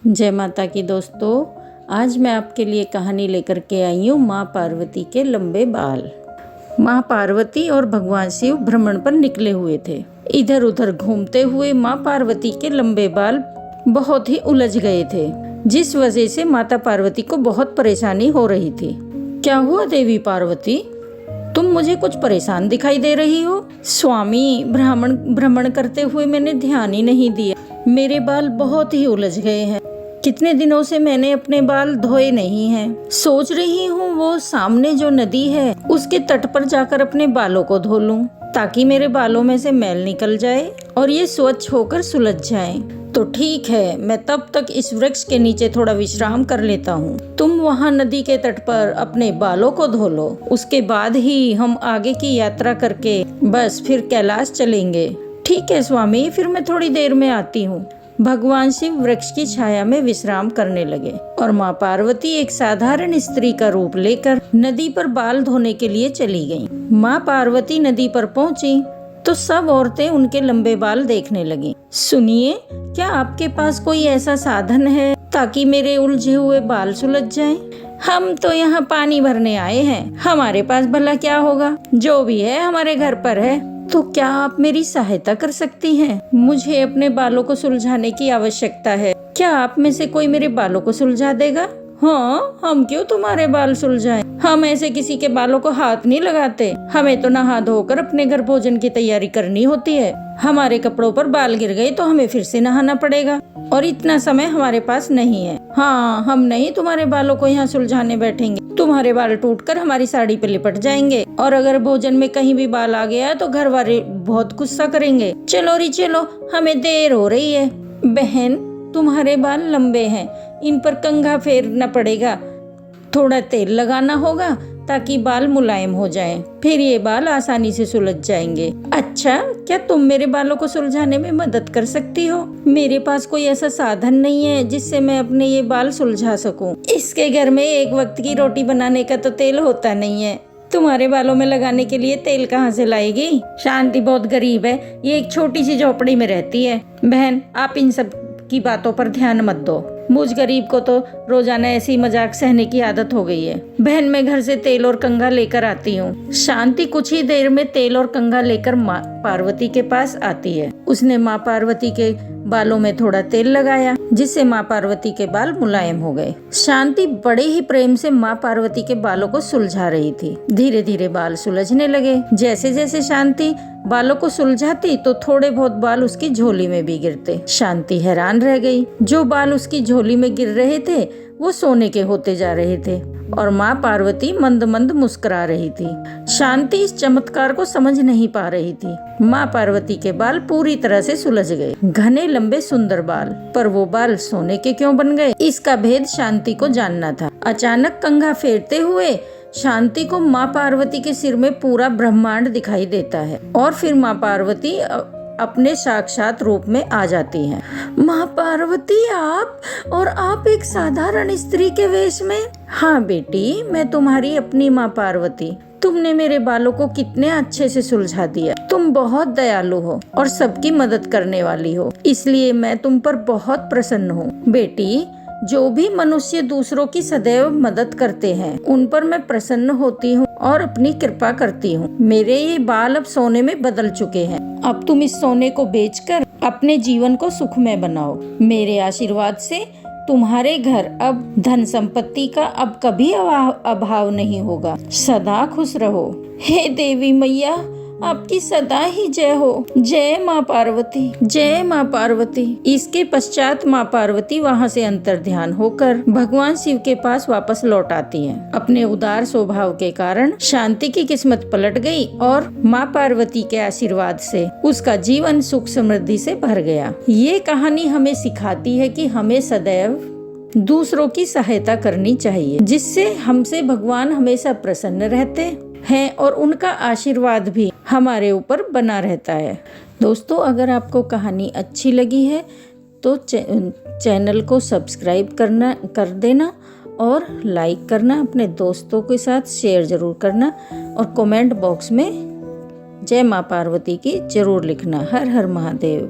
जय माता की दोस्तों, आज मैं आपके लिए कहानी लेकर के आई हूँ माँ पार्वती के लंबे बाल। माँ पार्वती और भगवान शिव भ्रमण पर निकले हुए थे। इधर उधर घूमते हुए माँ पार्वती के लंबे बाल बहुत ही उलझ गए थे, जिस वजह से माता पार्वती को बहुत परेशानी हो रही थी। क्या हुआ देवी पार्वती, तुम मुझे कुछ परेशान दिखाई दे रही हो? स्वामी, भ्रमण करते हुए मैंने ध्यान ही नहीं दिया। मेरे बाल बहुत ही उलझ गए हैं। कितने दिनों से मैंने अपने बाल धोए नहीं हैं। सोच रही हूँ वो सामने जो नदी है उसके तट पर जाकर अपने बालों को धो लूं, ताकि मेरे बालों में से मैल निकल जाए और ये स्वच्छ होकर सुलझ जाएं। तो ठीक है, मैं तब तक इस वृक्ष के नीचे थोड़ा विश्राम कर लेता हूँ। तुम वहाँ नदी के तट पर अपने बालों को धो लो, उसके बाद ही हम आगे की यात्रा करके बस फिर कैलाश चलेंगे। ठीक है स्वामी, फिर मैं थोड़ी देर में आती हूँ। भगवान शिव वृक्ष की छाया में विश्राम करने लगे और माँ पार्वती एक साधारण स्त्री का रूप लेकर नदी पर बाल धोने के लिए चली गईं। माँ पार्वती नदी पर पहुंची तो सब औरतें उनके लंबे बाल देखने लगीं। सुनिए, क्या आपके पास कोई ऐसा साधन है ताकि मेरे उलझे हुए बाल सुलझ जाएं? हम तो यहाँ पानी भरने आए हैं, हमारे पास भला क्या होगा? जो भी है हमारे घर पर है। तो क्या आप मेरी सहायता कर सकती हैं? मुझे अपने बालों को सुलझाने की आवश्यकता है। क्या आप में से कोई मेरे बालों को सुलझा देगा? हाँ, हम क्यों तुम्हारे बाल सुलझाएं? हम ऐसे किसी के बालों को हाथ नहीं लगाते। हमें तो नहा धोकर अपने घर भोजन की तैयारी करनी होती है। हमारे कपड़ों पर बाल गिर गए तो हमें फिर से नहाना पड़ेगा और इतना समय हमारे पास नहीं है। हाँ, हम नहीं तुम्हारे बालों को यहाँ सुलझाने बैठेंगे। तुम्हारे बाल टूटकर हमारी साड़ी पे लिपट जाएंगे और अगर भोजन में कहीं भी बाल आ गया तो घर वाले बहुत गुस्सा करेंगे। चलो री चलो, हमें देर हो रही है। बहन, तुम्हारे बाल लंबे हैं, इन पर कंघा फेरना पड़ेगा। थोड़ा तेल लगाना होगा ताकि बाल मुलायम हो जाएं। फिर ये बाल आसानी से सुलझ जाएंगे। अच्छा, क्या तुम मेरे बालों को सुलझाने में मदद कर सकती हो? मेरे पास कोई ऐसा साधन नहीं है जिससे मैं अपने ये बाल सुलझा सकूं। इसके घर में एक वक्त की रोटी बनाने का तो तेल होता नहीं है। तुम्हारे बालों में लगाने के लिए तेल कहाँ से लाएगी? शांति बहुत गरीब है, ये एक छोटी सी झोपड़ी में रहती है। बहन, आप इन सब की बातों पर ध्यान मत दो। मुझ गरीब को तो रोजाना ऐसी मजाक सहने की आदत हो गई है। बहन, मैं घर से तेल और कंघा लेकर आती हूँ। शांति कुछ ही देर में तेल और कंघा लेकर माँ पार्वती के पास आती है। उसने माँ पार्वती के बालों में थोड़ा तेल लगाया, जिससे माँ पार्वती के बाल मुलायम हो गए। शांति बड़े ही प्रेम से माँ पार्वती के बालों को सुलझा रही थी। धीरे धीरे बाल सुलझने लगे। जैसे जैसे शांति बालों को सुलझाती तो थोड़े बहुत बाल उसकी झोली में भी गिरते। शांति हैरान रह गई। जो बाल उसकी झोली में गिर रहे थे वो सोने के होते जा रहे थे और माँ पार्वती मंद मंद मुस्कुरा रही थी। शांति इस चमत्कार को समझ नहीं पा रही थी। माँ पार्वती के बाल पूरी तरह से सुलझ गए, घने लंबे सुंदर बाल। पर वो बाल सोने के क्यों बन गए, इसका भेद शांति को जानना था। अचानक कंघा फेरते हुए शांति को माँ पार्वती के सिर में पूरा ब्रह्मांड दिखाई देता है और फिर माँ पार्वती अपने साक्षात रूप में आ जाती हैं। माँ पार्वती, आप एक साधारण स्त्री के वेश में? हाँ बेटी, मैं तुम्हारी अपनी माँ पार्वती। तुमने मेरे बालों को कितने अच्छे से सुलझा दिया। तुम बहुत दयालु हो और सबकी मदद करने वाली हो, इसलिए मैं तुम पर बहुत प्रसन्न हूँ। बेटी, जो भी मनुष्य दूसरों की सदैव मदद करते हैं उन पर मैं प्रसन्न होती हूँ और अपनी कृपा करती हूँ। मेरे ये बाल अब सोने में बदल चुके हैं। अब तुम इस सोने को बेचकर अपने जीवन को सुखमय बनाओ। मेरे आशीर्वाद से तुम्हारे घर अब धन संपत्ति का अब कभी अभाव नहीं होगा। सदा खुश रहो। हे देवी मैया, आपकी सदा ही जय हो। जय माँ पार्वती, जय माँ पार्वती। इसके पश्चात माँ पार्वती वहाँ से अंतर्ध्यान होकर भगवान शिव के पास वापस लौट आती हैं। अपने उदार स्वभाव के कारण शांति की किस्मत पलट गई और माँ पार्वती के आशीर्वाद से उसका जीवन सुख समृद्धि से भर गया। ये कहानी हमें सिखाती है कि हमें सदैव दूसरों की सहायता करनी चाहिए, जिससे हमसे भगवान हमेशा प्रसन्न रहते हैं और उनका आशीर्वाद भी हमारे ऊपर बना रहता है। दोस्तों, अगर आपको कहानी अच्छी लगी है तो चैनल को सब्सक्राइब कर देना और लाइक करना, अपने दोस्तों के साथ शेयर जरूर करना और कमेंट बॉक्स में जय माँ पार्वती की जरूर लिखना। हर हर महादेव।